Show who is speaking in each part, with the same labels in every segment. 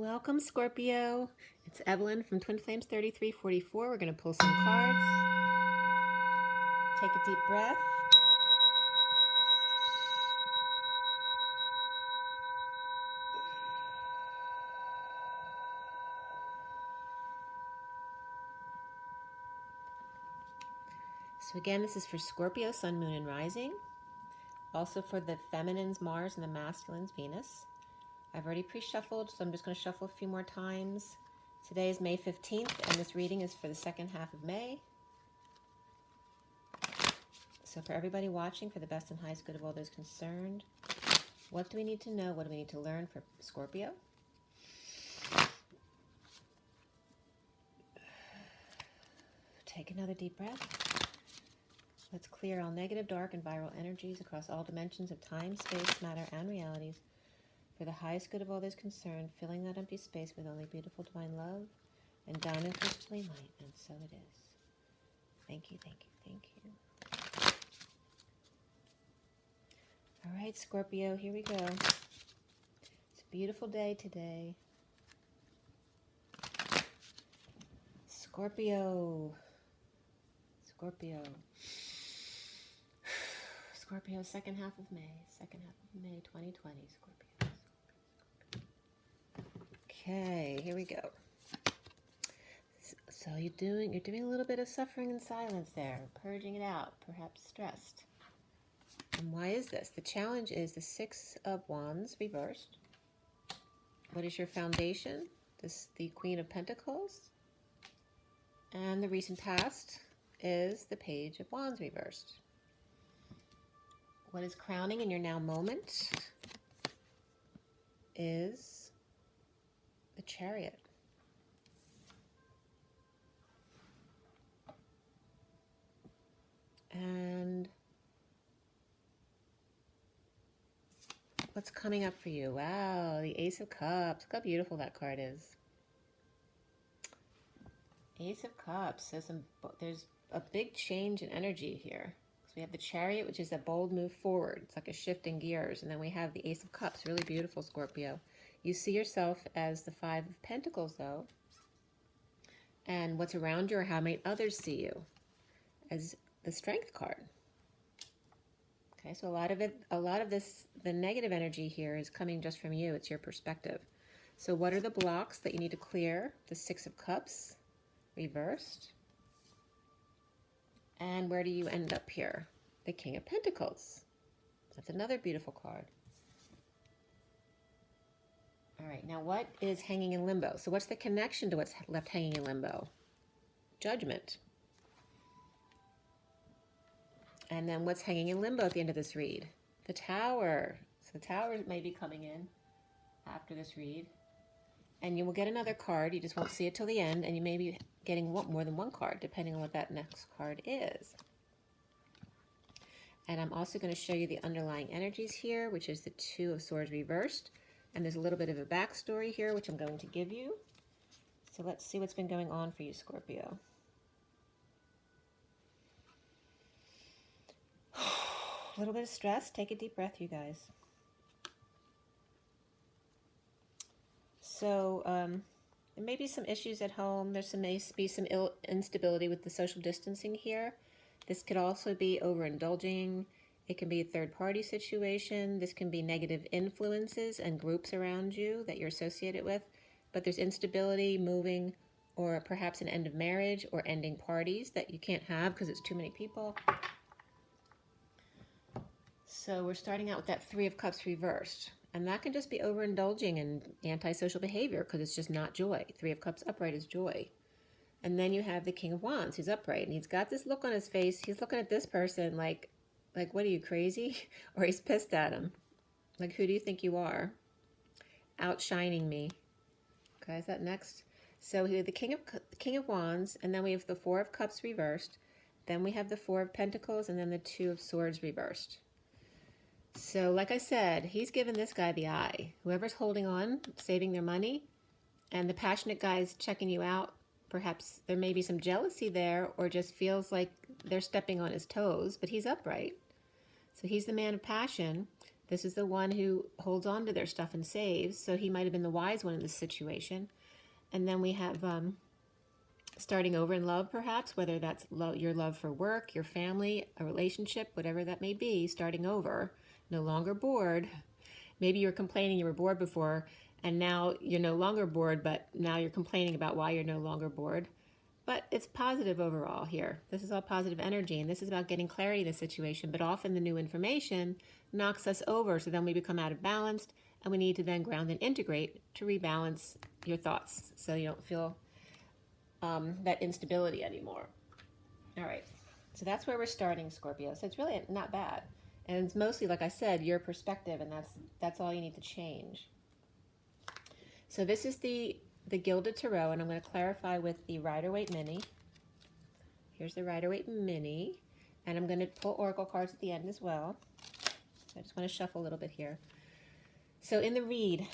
Speaker 1: Welcome, Scorpio. It's Evelyn from Twin Flames 3344. We're going to pull some cards. Take a deep breath. So again, this is for Scorpio, Sun, Moon, and Rising. Also for the feminines, Mars, and the masculines, Venus. I've already pre-shuffled, so I'm just going to shuffle a few more times. Today is May 15th, and this reading is for the second half of May. So for everybody watching, for the best and highest good of all those concerned, what do we need to know? What do we need to learn for Scorpio? Take another deep breath. Let's clear all negative, dark, and viral energies across all dimensions of time, space, matter, and realities for the highest good of all those concerned, filling that empty space with only beautiful divine love and diamond crystalline light, and so it is. Thank you, thank you, thank you. All right, Scorpio, here we go. It's a beautiful day today. Scorpio. Scorpio. Scorpio, second half of May. Second half of May 2020. Scorpio. Okay, here we go. So you're doing a little bit of suffering in silence there, purging it out, perhaps stressed. And why is this? The challenge is the Six of Wands reversed. What is your foundation? The Queen of Pentacles. And the recent past is the Page of Wands reversed. What is crowning in your now moment is the Chariot. And what's coming up for you? Wow, the Ace of Cups. Look how beautiful that card is. Ace of Cups. So there's a big change in energy here. So we have the Chariot, which is a bold move forward. It's like a shift in gears. And then we have the Ace of Cups. Really beautiful, Scorpio. You see yourself as the Five of Pentacles, though. And what's around you, or how might others see you, as the Strength card. Okay, so a lot of this, the negative energy here is coming just from you. It's your perspective. So what are the blocks that you need to clear? The Six of Cups reversed. And where do you end up here? The King of Pentacles. That's another beautiful card. All right, now what is hanging in limbo? So what's the connection to what's left hanging in limbo? Judgment. And then what's hanging in limbo at the end of this read? The Tower. So the Tower may be coming in after this read. And you will get another card. You just won't see it till the end. And you may be getting more than one card, depending on what that next card is. And I'm also going to show you the underlying energies here, which is the Two of Swords reversed. And there's a little bit of a backstory here, which I'm going to give you. So let's see what's been going on for you, Scorpio. A little bit of stress. Take a deep breath, you guys. So there may be some issues at home. There may be some instability with the social distancing here. This could also be overindulging. It can be a third-party situation. This can be negative influences and groups around you that you're associated with. But there's instability, moving, or perhaps an end of marriage or ending parties that you can't have because it's too many people. So we're starting out with that Three of Cups reversed. And that can just be overindulging in antisocial behavior because it's just not joy. Three of Cups upright is joy. And then you have the King of Wands who's upright. And he's got this look on his face. He's looking at this person like, what are you, crazy? Or he's pissed at him. Like, who do you think you are? Outshining me. Okay, is that next? So we have the King of Wands. And then we have the Four of Cups reversed. Then we have the Four of Pentacles. And then the Two of Swords reversed. So, like I said, he's giving this guy the eye. Whoever's holding on, saving their money, and the passionate guy is checking you out. Perhaps there may be some jealousy there, or just feels like they're stepping on his toes, but he's upright. So he's the man of passion. This is the one who holds on to their stuff and saves, so he might have been the wise one in this situation. And then we have starting over in love, perhaps, whether that's your love for work, your family, a relationship, whatever that may be, starting over, no longer bored. Maybe you were complaining you were bored before, and now you're no longer bored, but now you're complaining about why you're no longer bored. But it's positive overall here. This is all positive energy, and this is about getting clarity in the situation. But often the new information knocks us over, so then we become out of balance, and we need to then ground and integrate to rebalance your thoughts so you don't feel that instability anymore. All right, so that's where we're starting, Scorpio. So it's really not bad. And it's mostly, like I said, your perspective, and that's all you need to change. So this is the Gilded Tarot, and I'm going to clarify with the Rider-Waite Mini. Here's the Rider-Waite Mini, and I'm going to pull oracle cards at the end as well. So I just want to shuffle a little bit here. So in the read,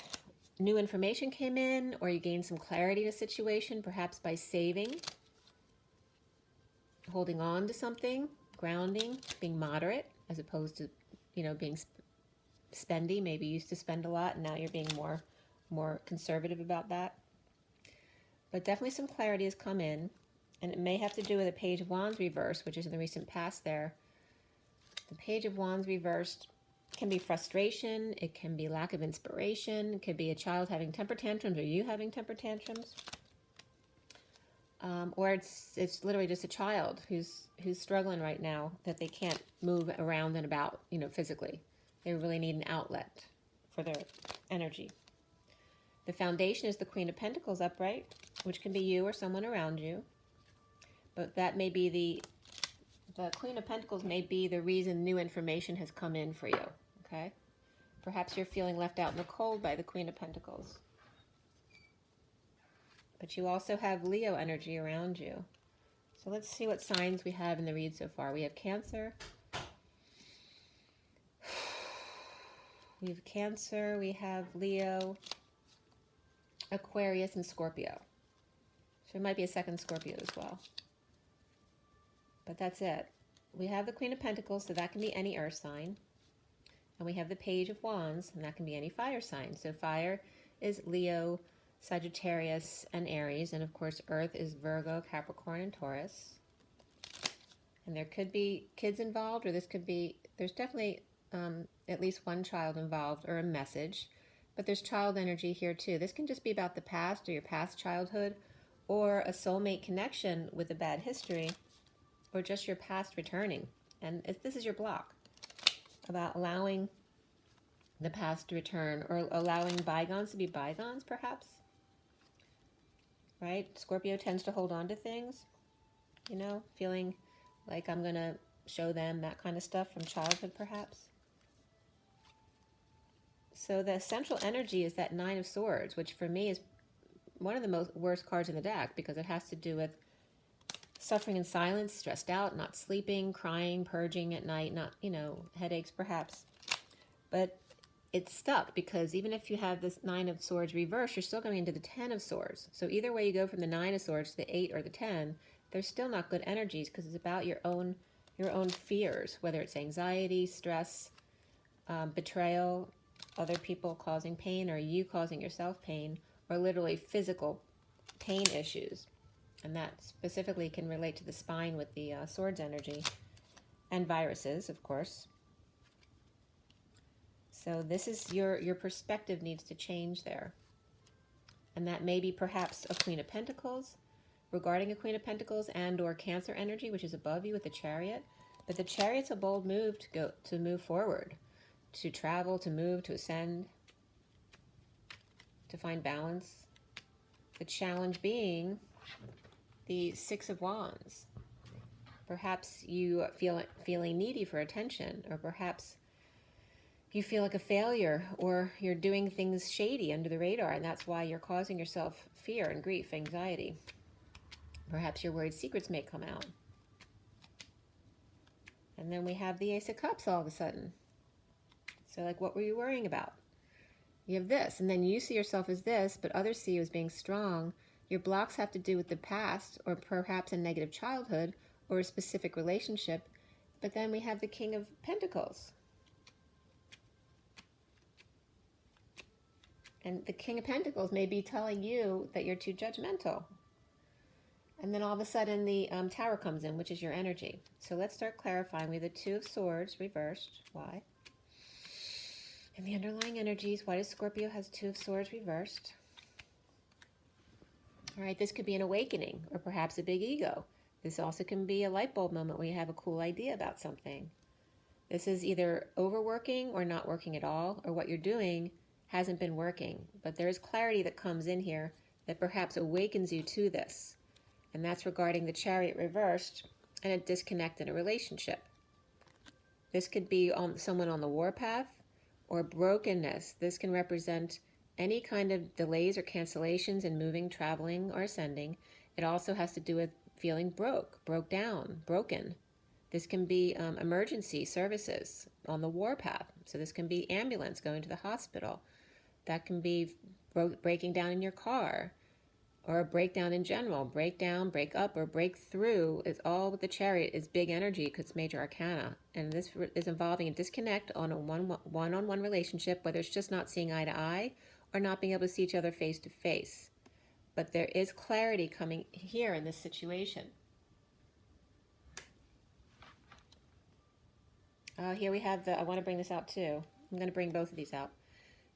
Speaker 1: new information came in, or you gained some clarity in a situation, perhaps by saving, holding on to something, grounding, being moderate, as opposed to, being spendy. Maybe you used to spend a lot, and now you're being more conservative about that. But definitely some clarity has come in, and it may have to do with a Page of Wands reversed, which is in the recent past there. The Page of Wands reversed can be frustration, it can be lack of inspiration, it could be a child having temper tantrums, or you having temper tantrums. Or it's literally just a child who's struggling right now, that they can't move around and about, physically. They really need an outlet for their energy. The foundation is the Queen of Pentacles upright, which can be you or someone around you. But that may be the Queen of Pentacles may be the reason new information has come in for you, okay? Perhaps you're feeling left out in the cold by the Queen of Pentacles. But you also have Leo energy around you. So let's see what signs we have in the read so far. We have Cancer. We have Cancer, we have Leo, Aquarius, and Scorpio. So it might be a second Scorpio as well. But that's it. We have the Queen of Pentacles, so that can be any earth sign. And we have the Page of Wands, and that can be any fire sign. So fire is Leo, Sagittarius, and Aries. And of course, earth is Virgo, Capricorn, and Taurus. And there could be kids involved, or there's definitely at least one child involved, or a message. But there's child energy here too. This can just be about the past, or your past childhood, or a soulmate connection with a bad history, or just your past returning. And this is your block, about allowing the past to return, or allowing bygones to be bygones, perhaps. Right? Scorpio tends to hold on to things, feeling like I'm going to show them that kind of stuff from childhood, perhaps. So the central energy is that Nine of Swords, which for me is one of the worst cards in the deck, because it has to do with suffering in silence, stressed out, not sleeping, crying, purging at night, not, headaches perhaps. But it's stuck, because even if you have this Nine of Swords reversed, you're still going into the Ten of Swords. So either way you go from the Nine of Swords to the 8 or the 10, they're still not good energies, because it's about your own fears, whether it's anxiety, stress, betrayal, other people causing pain, or you causing yourself pain, or literally physical pain issues. And that specifically can relate to the spine with the swords energy, and viruses, of course. So this is your perspective needs to change there. And that may be perhaps a Queen of Pentacles, regarding a Queen of Pentacles, and or Cancer energy, which is above you with the Chariot. But the Chariot's a bold move to move forward, to travel, to move, to ascend, to find balance. The challenge being the Six of Wands. Perhaps you feeling needy for attention, or perhaps you feel like a failure, or you're doing things shady under the radar, and that's why you're causing yourself fear and grief, anxiety. Perhaps you're worried secrets may come out. And then we have the Ace of Cups all of a sudden. So like, what were you worrying about? You have this, and then you see yourself as this, but others see you as being strong. Your blocks have to do with the past, or perhaps a negative childhood, or a specific relationship. But then we have the King of Pentacles. And the King of Pentacles may be telling you that you're too judgmental. And then all of a sudden the Tower comes in, which is your energy. So let's start clarifying. We have the Two of Swords reversed. Why? And the underlying energies. Why does Scorpio has Two of Swords reversed? All right, this could be an awakening or perhaps a big ego. This also can be a light bulb moment where you have a cool idea about something. This is either overworking or not working at all, or what you're doing hasn't been working. But there is clarity that comes in here that perhaps awakens you to this. And that's regarding the Chariot reversed and a disconnect in a relationship. This could be on someone on the warpath or brokenness. This can represent any kind of delays or cancellations in moving, traveling, or ascending. It also has to do with feeling broke down, broken. This can be emergency services on the warpath. So this can be ambulance going to the hospital. That can be breaking down in your car, or a breakdown in general. Break down, break up, or break through is all with the Chariot is big energy because it's major arcana. And this is involving a disconnect on a one-on-one relationship, whether it's just not seeing eye to eye or not being able to see each other face to face. But there is clarity coming here in this situation. Here we have I want to bring this out too. I'm going to bring both of these out.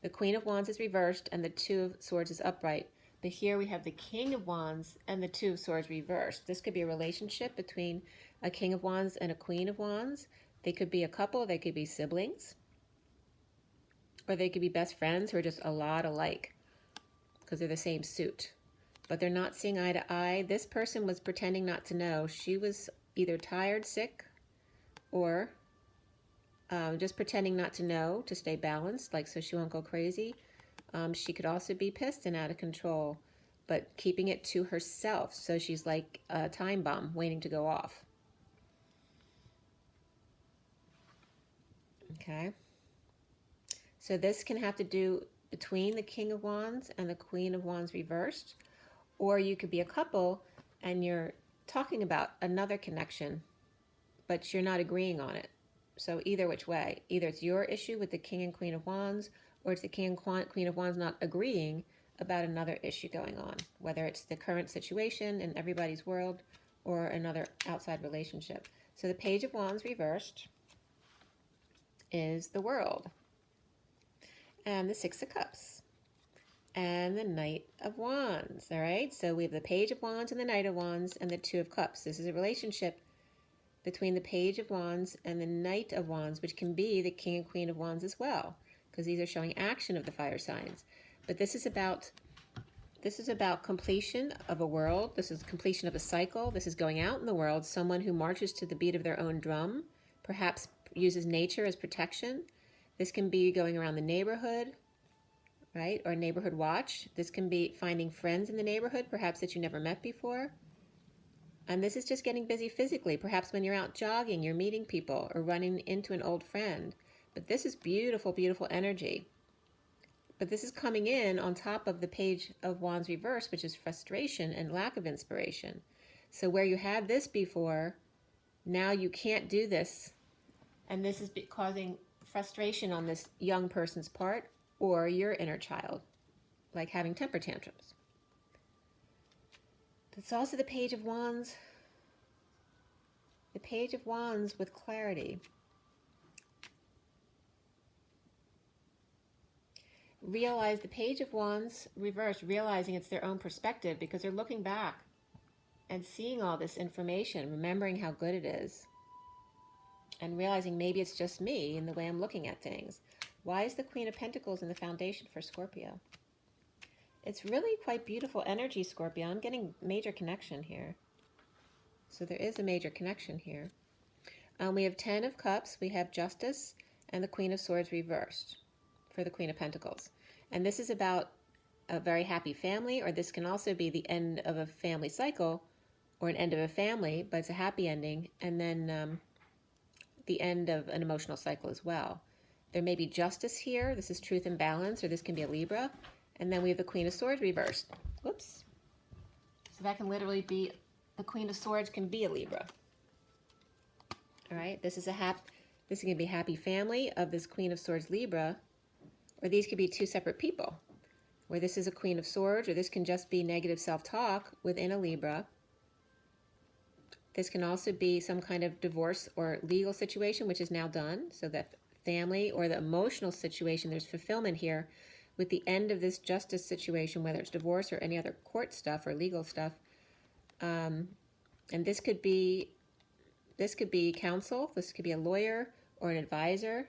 Speaker 1: The Queen of Wands is reversed and the Two of Swords is upright. But here we have the King of Wands and the Two of Swords reversed. This could be a relationship between a King of Wands and a Queen of Wands. They could be a couple, they could be siblings, or they could be best friends who are just a lot alike because they're the same suit. But they're not seeing eye to eye. This person was pretending not to know. She was either tired, sick, or just pretending not to know to stay balanced, like so she won't go crazy. She could also be pissed and out of control, but keeping it to herself. So she's like a time bomb waiting to go off. Okay. So this can have to do between the King of Wands and the Queen of Wands reversed, or you could be a couple and you're talking about another connection, but you're not agreeing on it. So either which way, either it's your issue with the King and Queen of Wands, or it's the King and Queen of Wands not agreeing about another issue going on, whether it's the current situation in everybody's world or another outside relationship. So the Page of Wands reversed is the World, and the Six of Cups, and the Knight of Wands. All right, so we have the Page of Wands and the Knight of Wands and the Two of Cups. This is a relationship between the Page of Wands and the Knight of Wands, which can be the King and Queen of Wands as well, because these are showing action of the fire signs. But this is about completion of a world. This is completion of a cycle. This is going out in the world. Someone who marches to the beat of their own drum, perhaps uses nature as protection. This can be going around the neighborhood, right? Or neighborhood watch. This can be finding friends in the neighborhood, perhaps that you never met before. And this is just getting busy physically. Perhaps when you're out jogging, you're meeting people or running into an old friend. But this is beautiful, beautiful energy. But this is coming in on top of the Page of Wands reverse, which is frustration and lack of inspiration. So where you had this before, now you can't do this. And this is causing frustration on this young person's part or your inner child, like having temper tantrums. It's also the Page of Wands. The Page of Wands with clarity. Realize the Page of Wands reversed, realizing it's their own perspective because they're looking back and seeing all this information, remembering how good it is, and realizing maybe it's just me in the way I'm looking at things. Why is the Queen of Pentacles in the foundation for Scorpio? It's really quite beautiful energy, Scorpio. I'm getting major connection here. So there is a major connection here. We have 10 of Cups, we have Justice, and the Queen of Swords reversed for the Queen of Pentacles. And this is about a very happy family, or this can also be the end of a family cycle or an end of a family, but it's a happy ending, and then the end of an emotional cycle as well. There may be justice here. This is truth and balance, or this can be a Libra. And then we have the Queen of Swords reversed. Whoops. So that can literally be, the Queen of Swords can be a Libra. All right, this is this is going to be a happy family of this Queen of Swords Libra, or these could be two separate people. where this is a Queen of Swords, or this can just be negative self-talk within a Libra. This can also be some kind of divorce or legal situation, which is now done. So that family or the emotional situation, there's fulfillment here with the end of this justice situation, whether it's divorce or any other court stuff or legal stuff. And this could be counsel. This could be a lawyer or an advisor,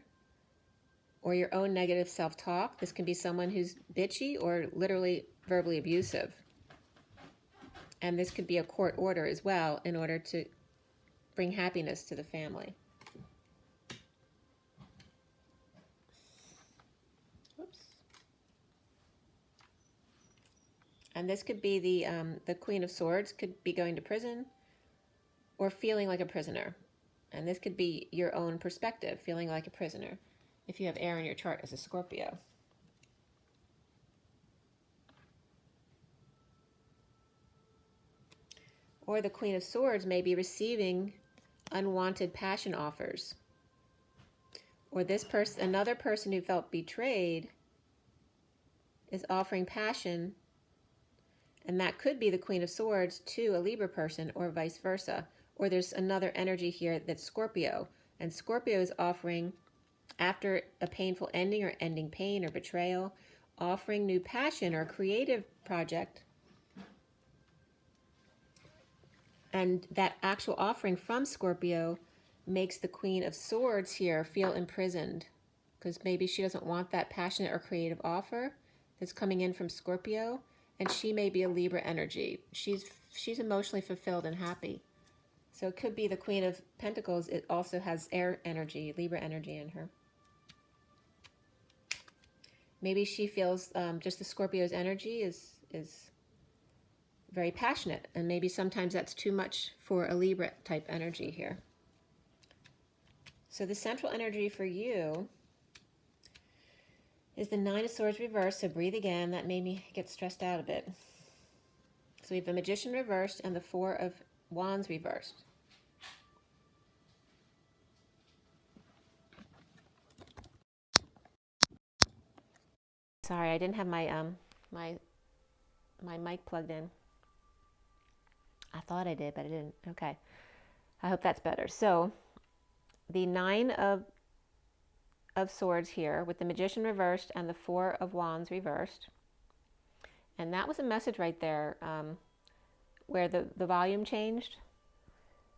Speaker 1: or your own negative self-talk. This can be someone who's bitchy or literally verbally abusive. And this could be a court order as well in order to bring happiness to the family. Oops. And this could be the Queen of Swords, could be going to prison or feeling like a prisoner. And this could be your own perspective, feeling like a prisoner, if you have air in your chart as a Scorpio. Or the Queen of Swords may be receiving unwanted passion offers. Or this person, another person who felt betrayed, is offering passion, and that could be the Queen of Swords to a Libra person, or vice versa. Or there's another energy here that's Scorpio, and Scorpio is offering, after a painful ending or ending pain or betrayal, offering new passion or creative project. And that actual offering from Scorpio makes the Queen of Swords here feel imprisoned, because maybe she doesn't want that passionate or creative offer that's coming in from Scorpio, and she may be a Libra energy. She's emotionally fulfilled and happy. So it could be the Queen of Pentacles. It also has air energy, Libra energy in her. Maybe she feels just the Scorpio's energy is very passionate, and maybe sometimes that's too much for a Libra type energy here. So the central energy for you is the Nine of Swords reversed. So breathe again. That made me get stressed out a bit. So we have the Magician reversed and the Four of Wands reversed. Sorry, I didn't have my my mic plugged in. I thought I did, but I didn't. Okay. I hope that's better. So the Nine of Swords here with the Magician reversed and the Four of Wands reversed. And that was a message right there where the volume changed.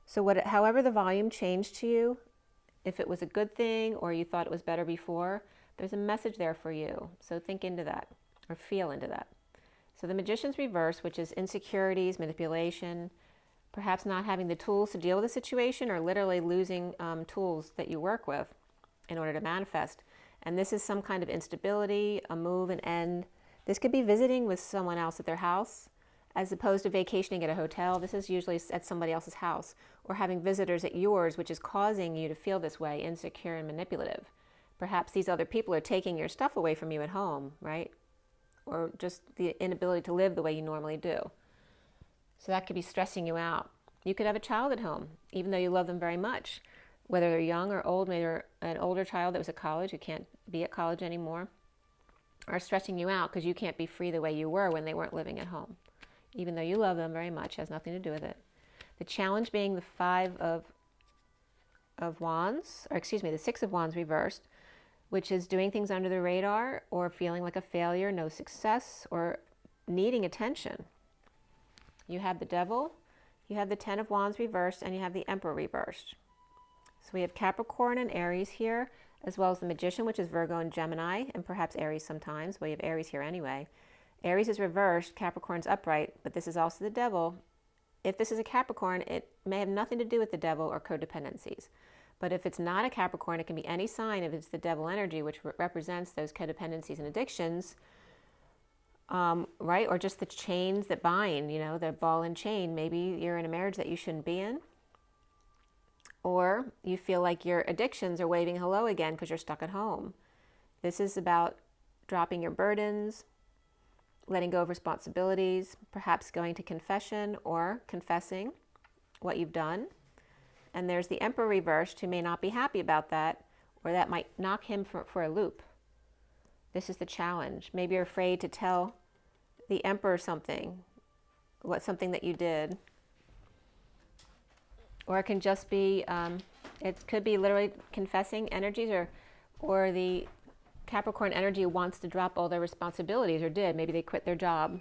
Speaker 1: So however the volume changed to you, if it was a good thing or you thought it was better before, there's a message there for you. So think into that or feel into that. So the Magician's reverse, which is insecurities, manipulation, perhaps not having the tools to deal with a situation, or literally losing tools that you work with in order to manifest. And this is some kind of instability, a move, an end. This could be visiting with someone else at their house, as opposed to vacationing at a hotel. This is usually at somebody else's house, or having visitors at yours, which is causing you to feel this way, insecure and manipulative. Perhaps these other people are taking your stuff away from you at home, right? Or just the inability to live the way you normally do. So that could be stressing you out. You could have a child at home, even though you love them very much. Whether they're young or old, maybe they're an older child that was at college who can't be at college anymore, are stressing you out because you can't be free the way you were when they weren't living at home. Even though you love them very much, has nothing to do with it. The challenge being the Five of Wands, or excuse me, the Six of Wands reversed, which is doing things under the radar or feeling like a failure, no success, or needing attention. You have the Devil, you have the Ten of Wands reversed, and you have the Emperor reversed. So we have Capricorn and Aries here, as well as the Magician, which is Virgo and Gemini, and perhaps Aries sometimes, but you have Aries here anyway. Aries is reversed, Capricorn's upright, but this is also the Devil. If this is a Capricorn, it may have nothing to do with the Devil or codependencies. But if it's not a Capricorn, it can be any sign if it's the Devil energy, which represents those codependencies and addictions, right? Or just the chains that bind, the ball and chain. Maybe you're in a marriage that you shouldn't be in. Or you feel like your addictions are waving hello again because you're stuck at home. This is about dropping your burdens, letting go of responsibilities, perhaps going to confession or confessing what you've done. And there's the Emperor reversed, who may not be happy about that, or that might knock him for a loop. This is the challenge. Maybe you're afraid to tell the Emperor something, something that you did. Or it can just be, it could be literally confessing energies, or the Capricorn energy wants to drop all their responsibilities, or did. Maybe they quit their job.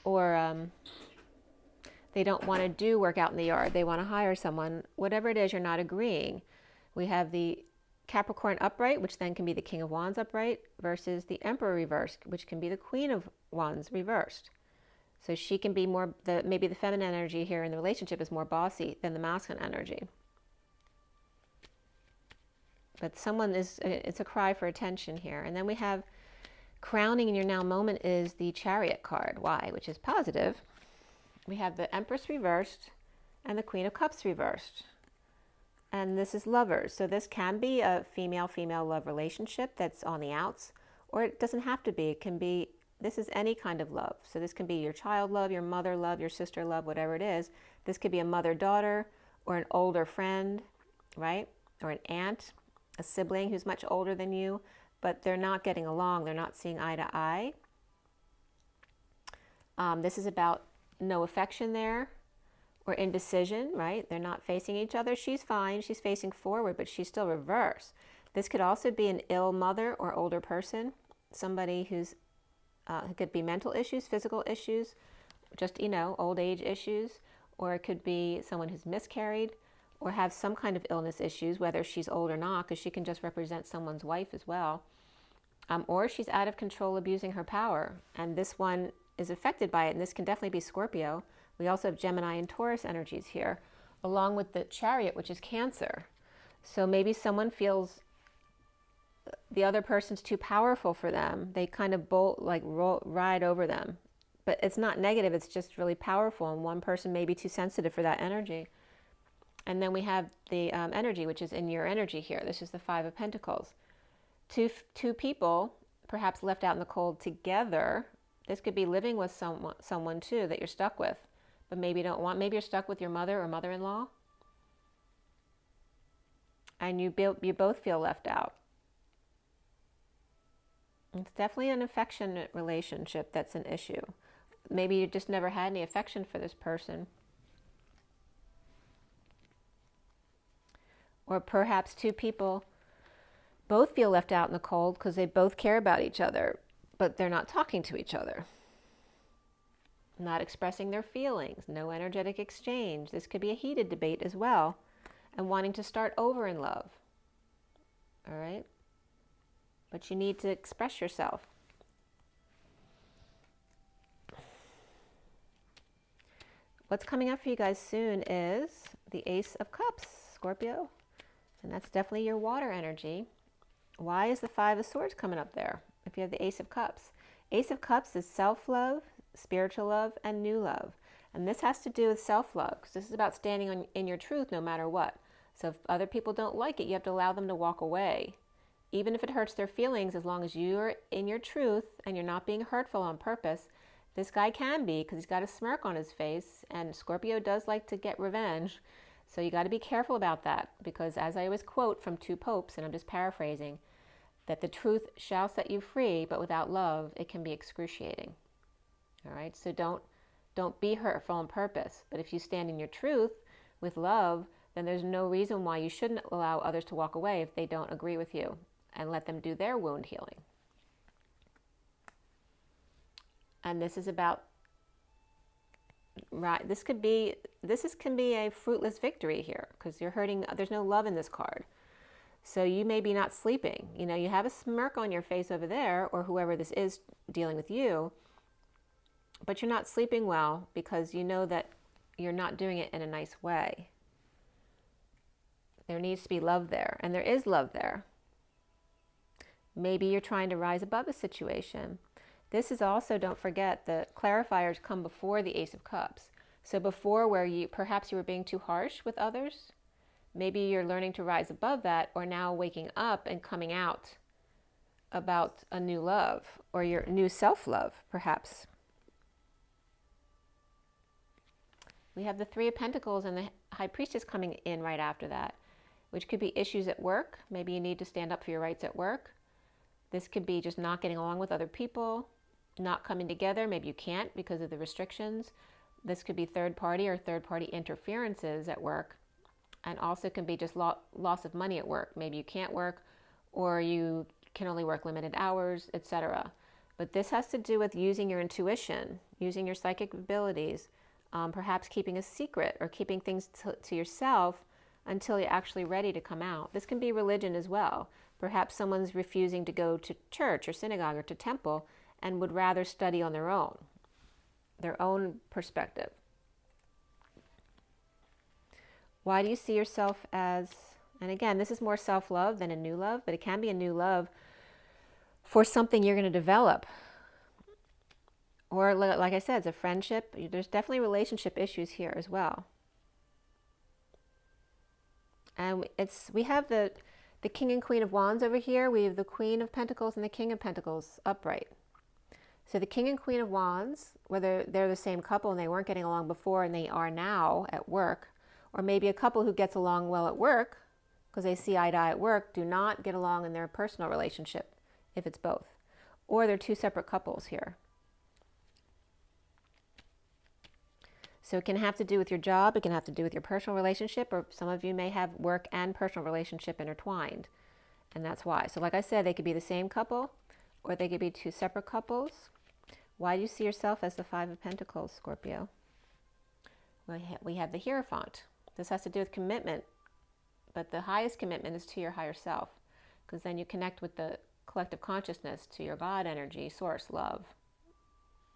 Speaker 1: Or they don't want to do work out in the yard. They want to hire someone. Whatever it is, you're not agreeing. We have the Capricorn upright, which then can be the King of Wands upright, versus the Emperor reversed, which can be the Queen of Wands reversed. So she can be more, maybe the feminine energy here in the relationship is more bossy than the masculine energy. But someone is, it's a cry for attention here. And then we have crowning in your now moment is the Chariot card. Why? Which is positive. We have the Empress reversed and the Queen of Cups reversed. And this is lovers. So this can be a female-female love relationship that's on the outs, or it doesn't have to be. It can be, this is any kind of love. So this can be your child love, your mother love, your sister love, whatever it is. This could be a mother-daughter or an older friend, right? Or an aunt, a sibling who's much older than you, but they're not getting along. They're not seeing eye to eye. This is about no affection there, or indecision, right? They're not facing each other. She's fine. She's facing forward, but she's still reversed. This could also be an ill mother or older person, somebody who's, it could be mental issues, physical issues, just, old age issues, or it could be someone who's miscarried or have some kind of illness issues, whether she's old or not, because she can just represent someone's wife as well. Or she's out of control, abusing her power, and this one is affected by it, and this can definitely be Scorpio. We also have Gemini and Taurus energies here, along with the Chariot, which is Cancer. So maybe someone feels the other person's too powerful for them. They kind of ride over them. But it's not negative, it's just really powerful, and one person may be too sensitive for that energy. And then we have the energy, which is in your energy here. This is the Five of Pentacles. Two people, perhaps left out in the cold together. This could be living with someone too that you're stuck with, but maybe you don't want. Maybe you're stuck with your mother or mother-in-law, and you both feel left out. It's definitely an affectionate relationship that's an issue. Maybe you just never had any affection for this person. Or perhaps two people both feel left out in the cold because they both care about each other, but they're not talking to each other. Not expressing their feelings, no energetic exchange. This could be a heated debate as well, and wanting to start over in love. All right? But you need to express yourself. What's coming up for you guys soon is the Ace of Cups, Scorpio. And that's definitely your water energy. Why is the Five of Swords coming up there if you have the Ace of Cups? Ace of Cups is self-love, spiritual love, and new love. And this has to do with self-love, because this is about standing in your truth no matter what. So if other people don't like it, you have to allow them to walk away. Even if it hurts their feelings, as long as you're in your truth and you're not being hurtful on purpose. This guy can be, because he's got a smirk on his face, and Scorpio does like to get revenge. So you got to be careful about that, because as I always quote from two popes, and I'm just paraphrasing, that the truth shall set you free, but without love, it can be excruciating. All right, so don't be hurtful on purpose. But if you stand in your truth with love, then there's no reason why you shouldn't allow others to walk away if they don't agree with you, and let them do their wound healing. And this is about, right, this can be a fruitless victory here, because you're hurting, there's no love in this card. So you may be not sleeping. You have a smirk on your face over there, or whoever this is dealing with you, but you're not sleeping well because you know that you're not doing it in a nice way. There needs to be love there, and there is love there. Maybe you're trying to rise above a situation. This is also, don't forget, the clarifiers come before the Ace of Cups. So before, where perhaps you were being too harsh with others, maybe you're learning to rise above that, or now waking up and coming out about a new love, or your new self-love, perhaps. We have the Three of Pentacles and the High Priestess coming in right after that, which could be issues at work. Maybe you need to stand up for your rights at work. This could be just not getting along with other people, not coming together. Maybe you can't because of the restrictions. This could be third party or third party interferences at work, and also can be just loss of money at work. Maybe you can't work, or you can only work limited hours, etc. But this has to do with using your intuition, using your psychic abilities, perhaps keeping a secret or keeping things to yourself until you're actually ready to come out. This can be religion as well. Perhaps someone's refusing to go to church or synagogue or to temple and would rather study on their own perspective. Why do you see yourself as, and again, this is more self-love than a new love, but it can be a new love for something you're going to develop. Or like I said, it's a friendship. There's definitely relationship issues here as well. And we have the King and Queen of Wands over here. We have the Queen of Pentacles and the King of Pentacles upright. So the King and Queen of Wands, whether they're the same couple and they weren't getting along before and they are now at work, or maybe a couple who gets along well at work because they see eye to eye at work, do not get along in their personal relationship, if it's both. Or they're two separate couples here. So it can have to do with your job, it can have to do with your personal relationship, or some of you may have work and personal relationship intertwined. And that's why. So like I said, they could be the same couple, or they could be two separate couples. Why do you see yourself as the Five of Pentacles, Scorpio? We have the Hierophant. This has to do with commitment, but the highest commitment is to your higher self, because then you connect with the collective consciousness, to your God energy, source, love,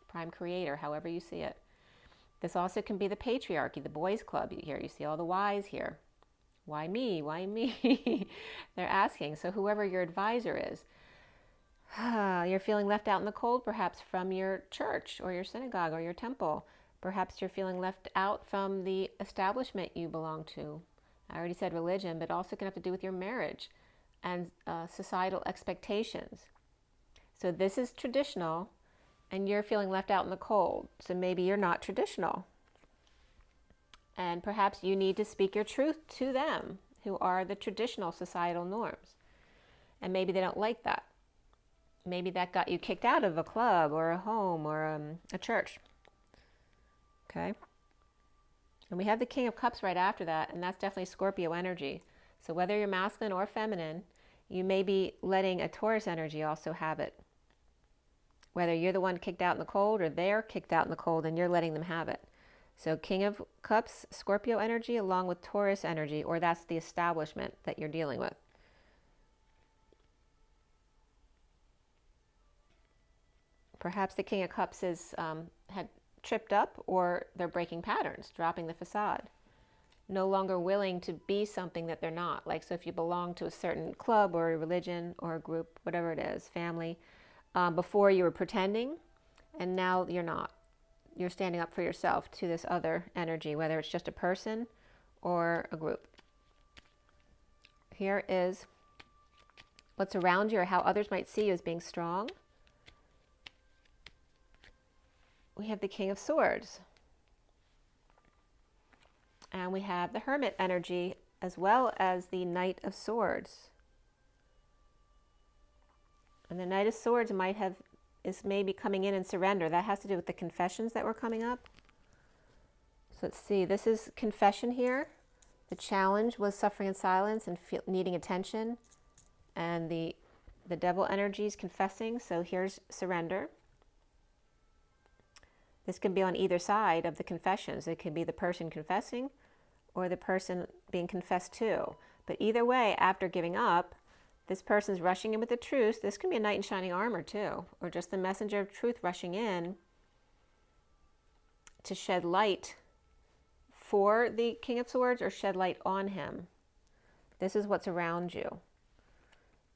Speaker 1: prime creator, however you see it. This also can be the patriarchy, the boys club here. You see all the whys here. Why me? Why me? They're asking. So whoever your advisor is, you're feeling left out in the cold, perhaps from your church or your synagogue or your temple. Perhaps you're feeling left out from the establishment you belong to. I already said religion, but also can have to do with your marriage and societal expectations. So this is traditional, and you're feeling left out in the cold. So maybe you're not traditional. And perhaps you need to speak your truth to them, who are the traditional societal norms. And maybe they don't like that. Maybe that got you kicked out of a club or a home or a church. Okay? And we have the King of Cups right after that, and that's definitely Scorpio energy. So whether you're masculine or feminine, you may be letting a Taurus energy also have it. Whether you're the one kicked out in the cold or they're kicked out in the cold and you're letting them have it. So King of Cups, Scorpio energy, along with Taurus energy, or that's the establishment that you're dealing with. Perhaps the King of Cups is had tripped up, or they're breaking patterns, dropping the facade. No longer willing to be something that they're not. Like, so if you belong to a certain club or a religion or a group, whatever it is, family, before you were pretending, and now you're not. You're standing up for yourself to this other energy, whether it's just a person or a group. Here is what's around you, or how others might see you as being strong. We have the King of Swords. And we have the Hermit energy, as well as the Knight of Swords. And the Knight of Swords is maybe coming in and surrender. That has to do with the confessions that were coming up. So let's see, this is confession here. The challenge was suffering in silence and needing attention. And the devil energy is confessing, so here's surrender. This can be on either side of the confessions. It could be the person confessing or the person being confessed to. But either way, after giving up, this person's rushing in with the truth. This can be a knight in shining armor too, or just the messenger of truth rushing in to shed light for the King of Swords or shed light on him. This is what's around you.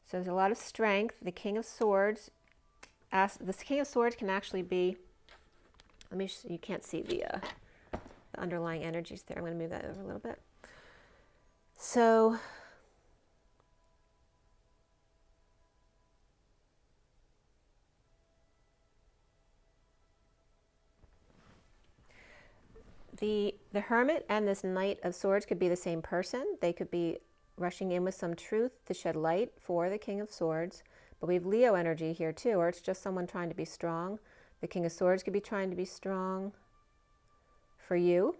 Speaker 1: So there's a lot of strength. The King of Swords, this King of Swords can actually be, you can't see the underlying energies there. I'm going to move that over a little bit. So the Hermit and this Knight of Swords could be the same person. They could be rushing in with some truth to shed light for the King of Swords, But we have Leo energy here too, or it's just someone trying to be strong. The King of Swords could be trying to be strong for you.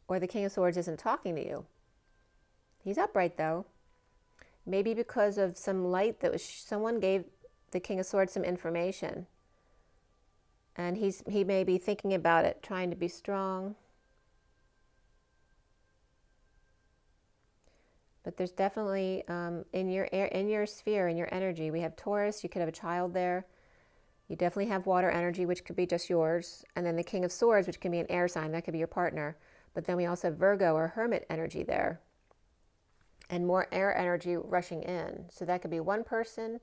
Speaker 1: Or the King of Swords isn't talking to you. He's upright though. Maybe because of some light that was, someone gave the King of Swords some information. And he may be thinking about it, trying to be strong. But there's definitely, in your sphere, in your energy, we have Taurus, you could have a child there. You definitely have water energy, which could be just yours. And then the King of Swords, which can be an air sign, that could be your partner. But then we also have Virgo or Hermit energy there. And more air energy rushing in. So that could be one person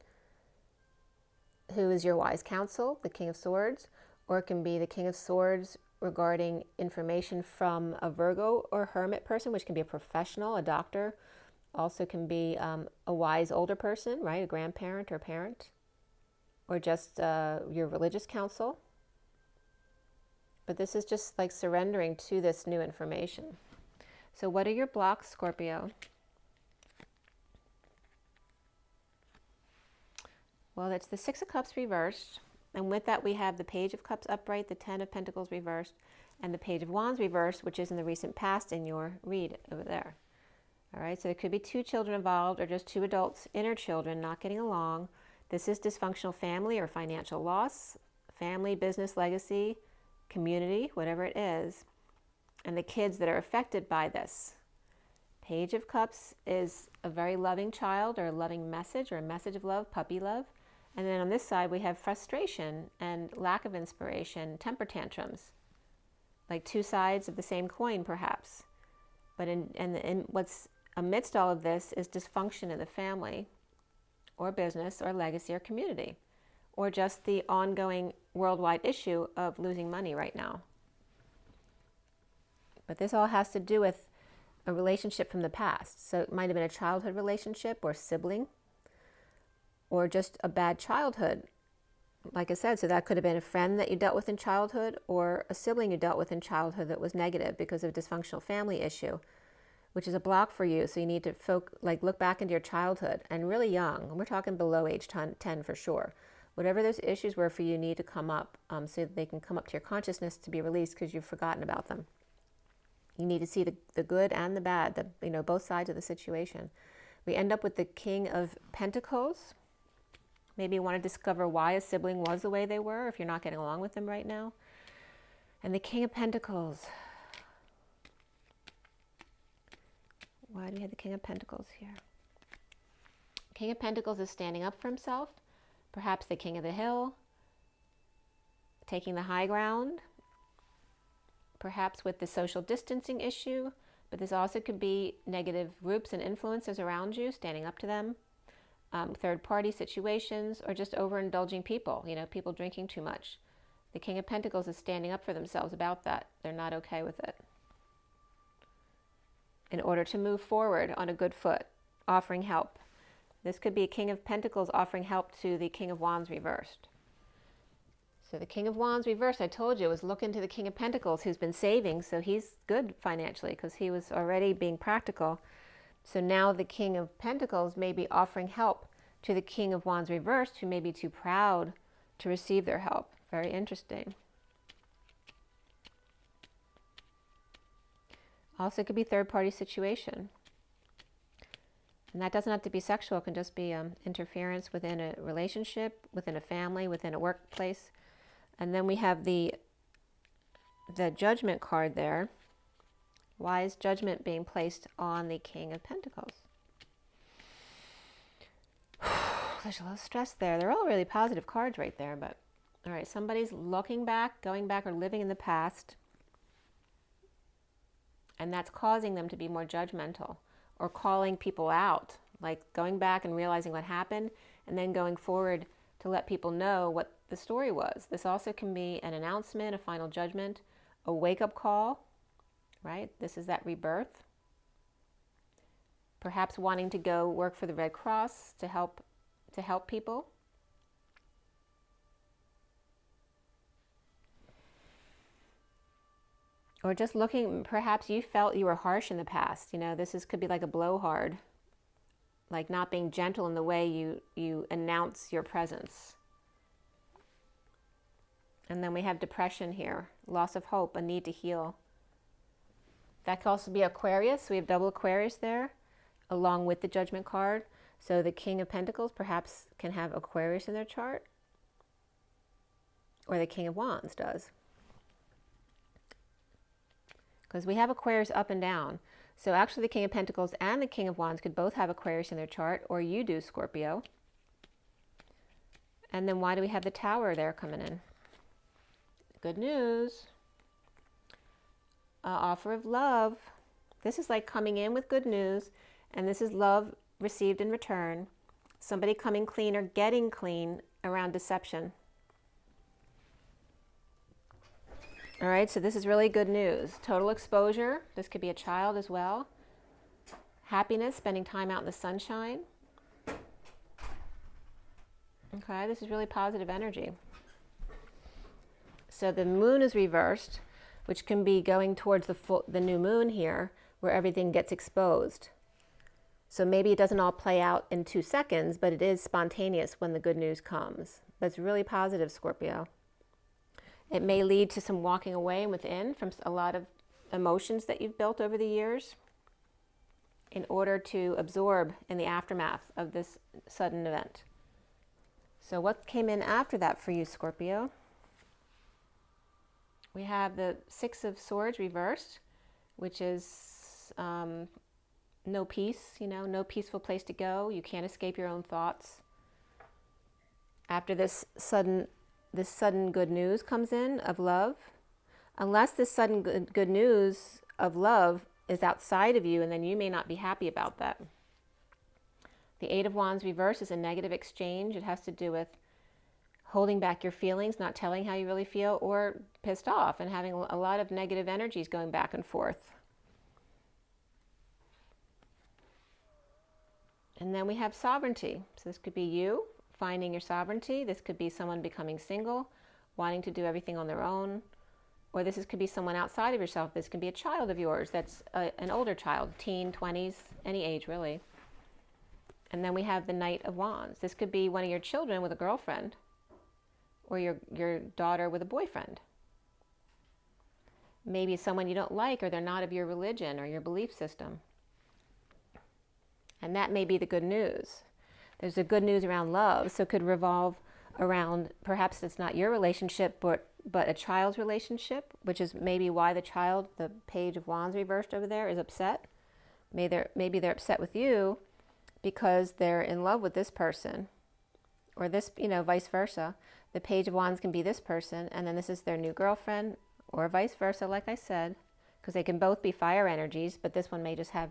Speaker 1: who is your wise counsel, the King of Swords, or it can be the King of Swords regarding information from a Virgo or Hermit person, which can be a professional, a doctor, also can be a wise older person, right, a grandparent or parent, or just your religious counsel. But this is just like surrendering to this new information. So what are your blocks, Scorpio? Well, that's the Six of Cups reversed. And with that, we have the Page of Cups upright, the Ten of Pentacles reversed, and the Page of Wands reversed, which is in the recent past in your read over there. All right, so there could be two children involved or just two adults, inner children, not getting along. This is dysfunctional family or financial loss, family, business, legacy, community, whatever it is, and the kids that are affected by this. Page of Cups is a very loving child or a loving message or a message of love, puppy love. And then on this side, we have frustration and lack of inspiration, temper tantrums, like two sides of the same coin, perhaps. But in what's amidst all of this is dysfunction in the family or business or legacy or community, or just the ongoing worldwide issue of losing money right now. But this all has to do with a relationship from the past. So it might have been a childhood relationship or sibling, or just a bad childhood. Like I said, so that could have been a friend that you dealt with in childhood or a sibling you dealt with in childhood that was negative because of a dysfunctional family issue, which is a block for you. So you need to look back into your childhood, and really young. We're talking below age 10 for sure. Whatever those issues were for you need to come up so that they can come up to your consciousness to be released because you've forgotten about them. You need to see the good and the bad, both sides of the situation. We end up with the King of Pentacles. Maybe you want to discover why a sibling was the way they were if you're not getting along with them right now. And the King of Pentacles. Why do we have the King of Pentacles here? King of Pentacles is standing up for himself. Perhaps the King of the Hill. Taking the high ground. Perhaps with the social distancing issue. But this also could be negative groups and influences around you, standing up to them. Third-party situations, or just overindulging people, people drinking too much. The King of Pentacles is standing up for themselves about that. They're not okay with it. In order to move forward on a good foot, offering help. This could be a King of Pentacles offering help to the King of Wands reversed. So the King of Wands reversed, I told you, was looking to the King of Pentacles who's been saving, so he's good financially because he was already being practical. So now the King of Pentacles may be offering help to the King of Wands reversed, who may be too proud to receive their help. Very interesting. Also, it could be third-party situation. And that doesn't have to be sexual. It can just be interference within a relationship, within a family, within a workplace. And then we have the Judgment card there. Why is judgment being placed on the King of Pentacles? There's a lot of stress there. They're all really positive cards right there, but all right, somebody's looking back, going back, or living in the past, and that's causing them to be more judgmental or calling people out, like going back and realizing what happened and then going forward to let people know what the story was. This also can be an announcement, a final judgment, a wake-up call, right? This is that rebirth. Perhaps wanting to go work for the Red Cross to help people. Or just looking, perhaps you felt you were harsh in the past. You know, could be like a blowhard, like not being gentle in the way you announce your presence. And then we have depression here, loss of hope, a need to heal. That could also be Aquarius. We have double Aquarius there, along with the Judgment card. So the King of Pentacles perhaps can have Aquarius in their chart, or the King of Wands does. Because we have Aquarius up and down. So actually the King of Pentacles and the King of Wands could both have Aquarius in their chart, or you do, Scorpio. And then why do we have the Tower there coming in? Good news. Offer of love. This is like coming in with good news, and this is love received in return. Somebody coming clean or getting clean around deception. All right, so this is really good news. Total exposure. This could be a child as well. Happiness, spending time out in the sunshine. Okay, this is really positive energy. So the moon is reversed, which can be going towards the new moon here, where everything gets exposed. So maybe it doesn't all play out in 2 seconds, but it is spontaneous when the good news comes. But it's really positive, Scorpio. It may lead to some walking away within from a lot of emotions that you've built over the years in order to absorb in the aftermath of this sudden event. So what came in after that for you, Scorpio? We have the Six of Swords reversed, which is no peace, no peaceful place to go. You can't escape your own thoughts. After this sudden good news comes in of love, unless this sudden good news of love is outside of you, and then you may not be happy about that. The Eight of Wands reverse is a negative exchange. It has to do with holding back your feelings, not telling how you really feel, or pissed off and having a lot of negative energies going back and forth. And then we have sovereignty. So this could be you finding your sovereignty. This could be someone becoming single, wanting to do everything on their own. Or this could be someone outside of yourself. This can be a child of yours that's an older child, teen, 20s, any age really. And then we have the Knight of Wands. This could be one of your children with a girlfriend, or your daughter with a boyfriend. Maybe someone you don't like, or they're not of your religion or your belief system. And that may be the good news. There's a good news around love, so it could revolve around, perhaps it's not your relationship, but a child's relationship, which is maybe why the child, the Page of Wands reversed over there, is upset. Maybe they're upset with you because they're in love with this person, or this, vice versa. The Page of Wands can be this person, and then this is their new girlfriend, or vice versa, like I said, because they can both be fire energies, but this one may just have,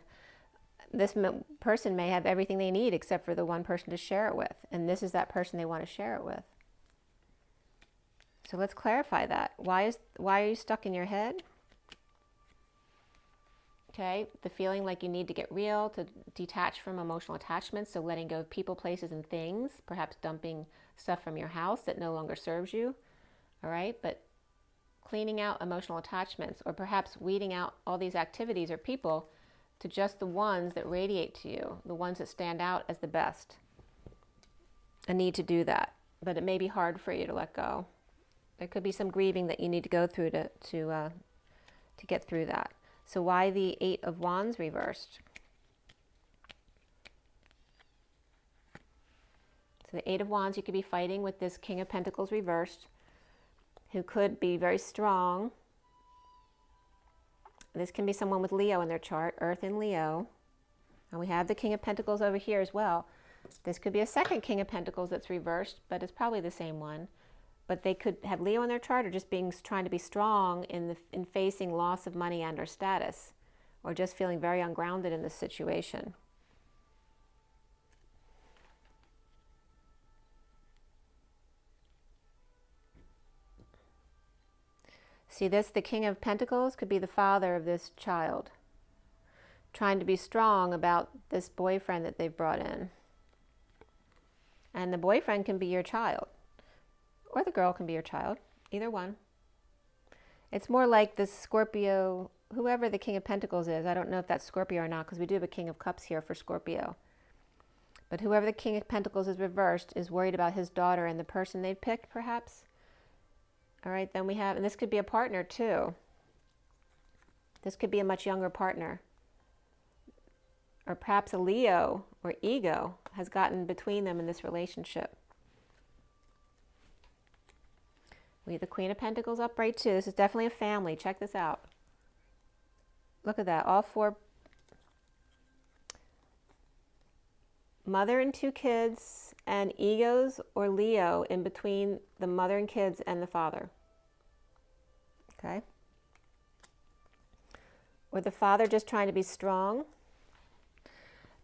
Speaker 1: this person may have everything they need except for the one person to share it with, and this is that person they want to share it with. So let's clarify that. Why are you stuck in your head? Okay, the feeling like you need to get real, to detach from emotional attachments, so letting go of people, places, and things, perhaps dumping stuff from your house that no longer serves you, all right? But cleaning out emotional attachments, or perhaps weeding out all these activities or people to just the ones that radiate to you, the ones that stand out as the best. A need to do that, but it may be hard for you to let go. There could be some grieving that you need to go through to get through that. So why the Eight of Wands reversed? So the Eight of Wands, you could be fighting with this King of Pentacles reversed, who could be very strong. This can be someone with Leo in their chart, Earth in Leo. And we have the King of Pentacles over here as well. This could be a second King of Pentacles that's reversed, but it's probably the same one. But they could have Leo in their chart, or just trying to be strong in facing loss of money and or status, or just feeling very ungrounded in this situation. See this, the King of Pentacles could be the father of this child, trying to be strong about this boyfriend that they've brought in. And the boyfriend can be your child, or the girl can be your child, either one. It's more like the Scorpio, whoever the King of Pentacles is. I don't know if that's Scorpio or not, because we do have a King of Cups here for Scorpio. But whoever the King of Pentacles is reversed is worried about his daughter and the person they've picked, perhaps. All right, then we have, and this could be a partner too. This could be a much younger partner. Or perhaps a Leo or ego has gotten between them in this relationship. We have the Queen of Pentacles upright too. This is definitely a family. Check this out. Look at that. All four. Mother and two kids, and egos or Leo in between the mother and kids and the father. Okay? Or the father just trying to be strong.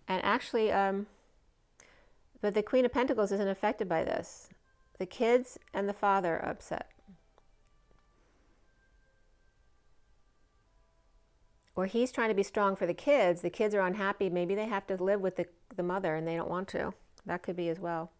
Speaker 1: And actually, but the Queen of Pentacles isn't affected by this. The kids and the father are upset. Or he's trying to be strong for the kids. The kids are unhappy. Maybe they have to live with the mother and they don't want to. That could be as well.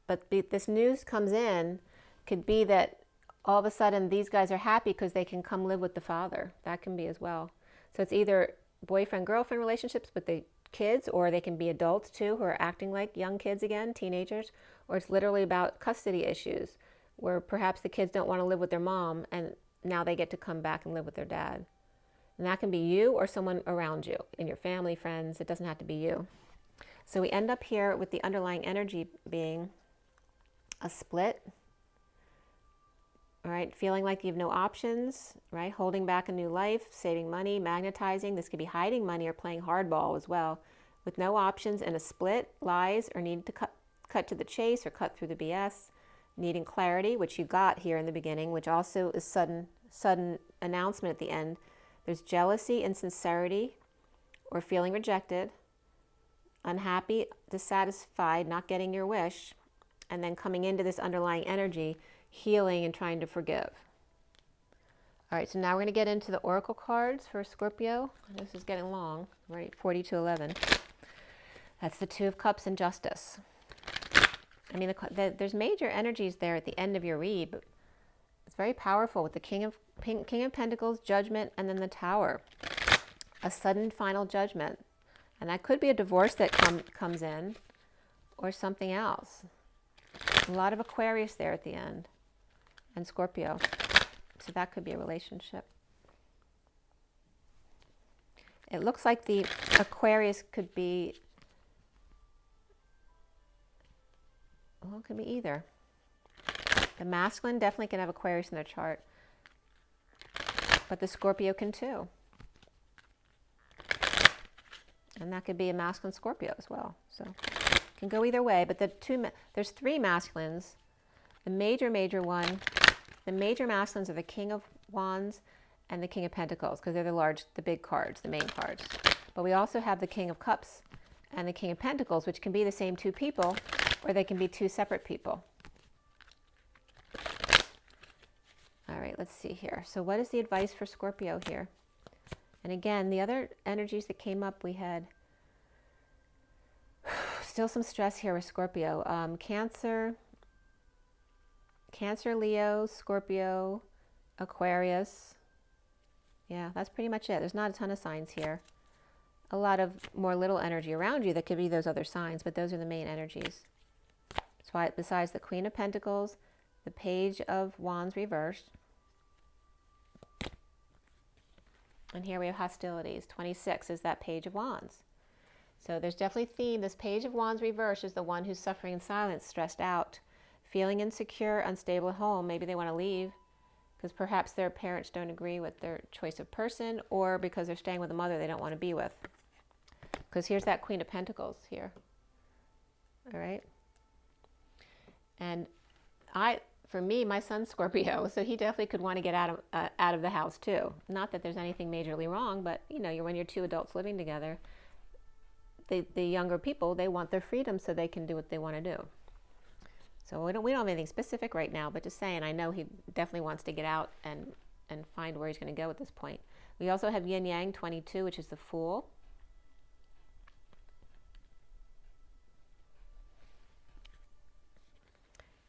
Speaker 1: But this news comes in, could be that all of a sudden these guys are happy because they can come live with the father. That can be as well. So it's either boyfriend-girlfriend relationships with the kids, or they can be adults too who are acting like young kids again, teenagers, or it's literally about custody issues where perhaps the kids don't want to live with their mom and now they get to come back and live with their dad. And that can be you or someone around you, in your family, friends. It doesn't have to be you. So we end up here with the underlying energy being a split. All right, feeling like you have no options, right? Holding back a new life, saving money, magnetizing. This could be hiding money or playing hardball as well. With no options and a split, lies, or need to cut to the chase or cut through the BS. Needing clarity, which you got here in the beginning, which also is sudden announcement at the end. There's jealousy, insincerity, or feeling rejected, unhappy, dissatisfied, not getting your wish, and then coming into this underlying energy, healing and trying to forgive. All right, so now we're going to get into the oracle cards for Scorpio. This is getting long, right? 40 to 11. That's the Two of Cups and Justice. I mean, there's major energies there at the end of your read, but it's very powerful with the King of Pentacles, Judgment, and then the Tower. A sudden final judgment. And that could be a divorce that comes in, or something else. A lot of Aquarius there at the end, and Scorpio. So that could be a relationship. It looks like the Aquarius could be, well, it could be either. The masculine definitely can have Aquarius in their chart, but the Scorpio can too. And that could be a masculine Scorpio as well. So it can go either way, but there's three masculines. The major one, the major masculines are the King of Wands and the King of Pentacles, because they're the big cards, the main cards. But we also have the King of Cups and the King of Pentacles, which can be the same two people, or they can be two separate people. All right, let's see here. So what is the advice for Scorpio here? And again, the other energies that came up, we had still some stress here with Scorpio. Cancer, Leo, Scorpio, Aquarius. Yeah, that's pretty much it. There's not a ton of signs here. A lot of more little energy around you that could be those other signs, but those are the main energies. That's why, besides the Queen of Pentacles, the Page of Wands reversed. And here we have hostilities. 26 is that Page of Wands. So there's definitely a theme. This Page of Wands reversed is the one who's suffering in silence, stressed out, feeling insecure, unstable at home. Maybe they want to leave because perhaps their parents don't agree with their choice of person, or because they're staying with a mother they don't want to be with. Because here's that Queen of Pentacles here. All right. And for me, my son's Scorpio, so he definitely could want to get out of the house too. Not that there's anything majorly wrong, but you know, when you're two adults living together, the younger people, they want their freedom so they can do what they want to do. So we don't have anything specific right now, but just saying, I know he definitely wants to get out and find where he's going to go at this point. We also have Yin Yang 22, which is the Fool.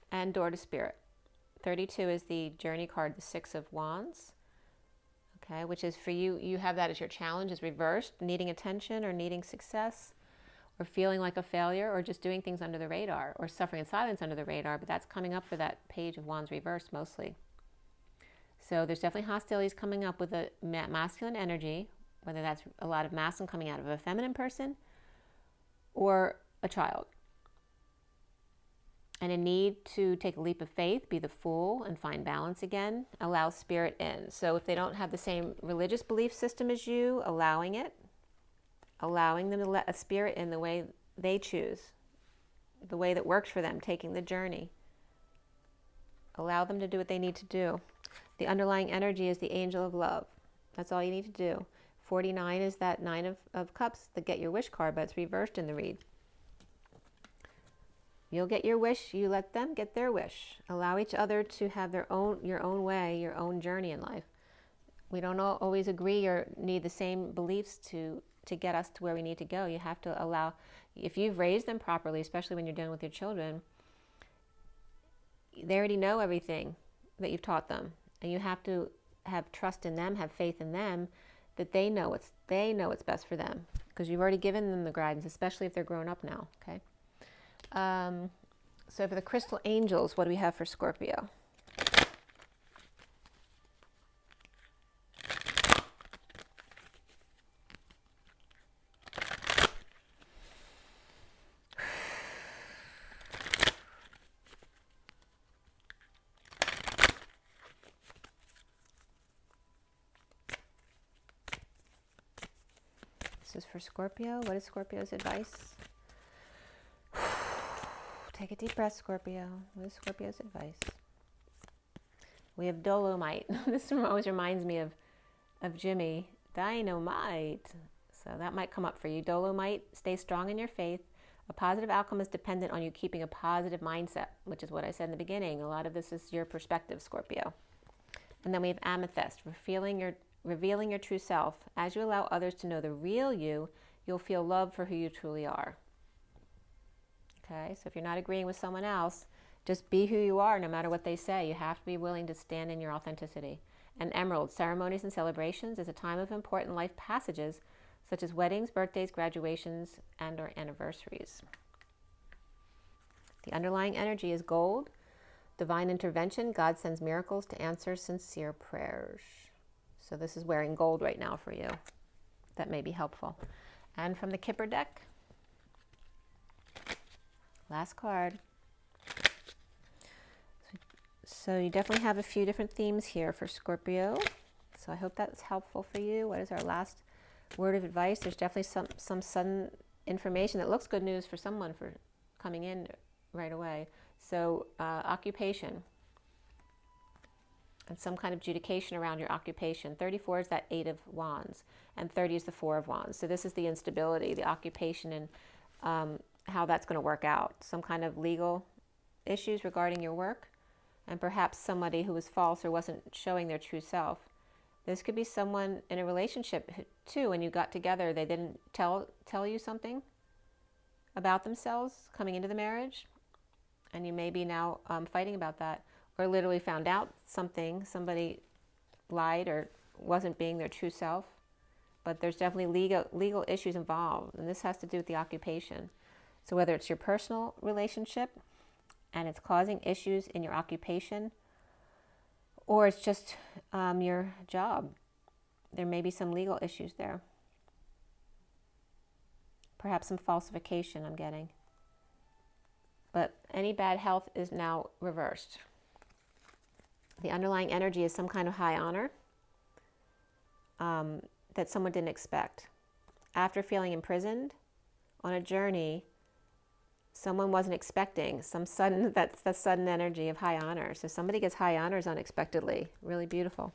Speaker 1: And Door to Spirit, 32 is the journey card, the 6 of Wands. Okay, which is for you, you have that as your challenge, is reversed, needing attention or needing success, or feeling like a failure, or just doing things under the radar, or suffering in silence under the radar, but that's coming up for that Page of Wands reversed mostly. So there's definitely hostilities coming up with a masculine energy, whether that's a lot of masculine coming out of a feminine person or a child. And a need to take a leap of faith, be the fool, and find balance again, allow spirit in. So if they don't have the same religious belief system as you, allowing it, allowing them to let a spirit in the way they choose, the way that works for them, taking the journey. Allow them to do what they need to do. The underlying energy is the angel of love. That's all you need to do. 49 is that 9 of Cups, the get your wish card, but it's reversed in the read. You'll get your wish, you let them get their wish. Allow each other to have your own way, your own journey in life. We don't always agree or need the same beliefs to get us to where we need to go. You have to allow, if you've raised them properly, especially when you're dealing with your children, they already know everything that you've taught them. And you have to have trust in them, have faith in them, that they know what's best for them. Because you've already given them the guidance, especially if they're grown up now, okay? So for the crystal angels, what do we have for Scorpio? This is for Scorpio. What is Scorpio's advice? Take a deep breath, Scorpio. What is Scorpio's advice? We have Dolomite. This always reminds me of Jimmy. Dynamite. So that might come up for you. Dolomite, stay strong in your faith. A positive outcome is dependent on you keeping a positive mindset, which is what I said in the beginning. A lot of this is your perspective, Scorpio. And then we have Amethyst, revealing your true self. As you allow others to know the real you, you'll feel love for who you truly are. Okay, so if you're not agreeing with someone else, just be who you are no matter what they say. You have to be willing to stand in your authenticity. And Emerald, ceremonies and celebrations is a time of important life passages, such as weddings, birthdays, graduations, and or anniversaries. The underlying energy is Gold, divine intervention. God sends miracles to answer sincere prayers. So this is wearing gold right now for you. That may be helpful. And from the Kipper deck, last card. So you definitely have a few different themes here for Scorpio. So I hope that's helpful for you. What is our last word of advice? There's definitely some sudden information that looks good news for someone for coming in right away. So occupation and some kind of adjudication around your occupation. 34 is that 8 of Wands, and 30 is the 4 of Wands. So this is the instability, the occupation, and how that's going to work out. Some kind of legal issues regarding your work, and perhaps somebody who was false or wasn't showing their true self. This could be someone in a relationship too. When you got together, they didn't tell you something about themselves coming into the marriage, and you may be now fighting about that, or literally found out something, somebody lied or wasn't being their true self. But there's definitely legal issues involved, and this has to do with the occupation. So whether it's your personal relationship and it's causing issues in your occupation, or it's just your job, there may be some legal issues there. Perhaps some falsification I'm getting. But any bad health is now reversed. The underlying energy is some kind of high honor that someone didn't expect. After feeling imprisoned on a journey, someone wasn't expecting that's the sudden energy of high honor. So somebody gets high honors unexpectedly. Really beautiful.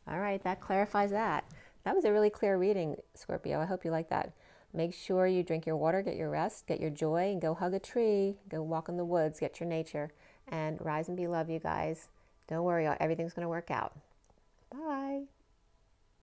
Speaker 1: All right, that clarifies that. That was a really clear reading, Scorpio. I hope you like that. Make sure you drink your water, get your rest, get your joy, and go hug a tree, go walk in the woods, get your nature, and rise and be love, you guys. Don't worry, everything's going to work out. Bye.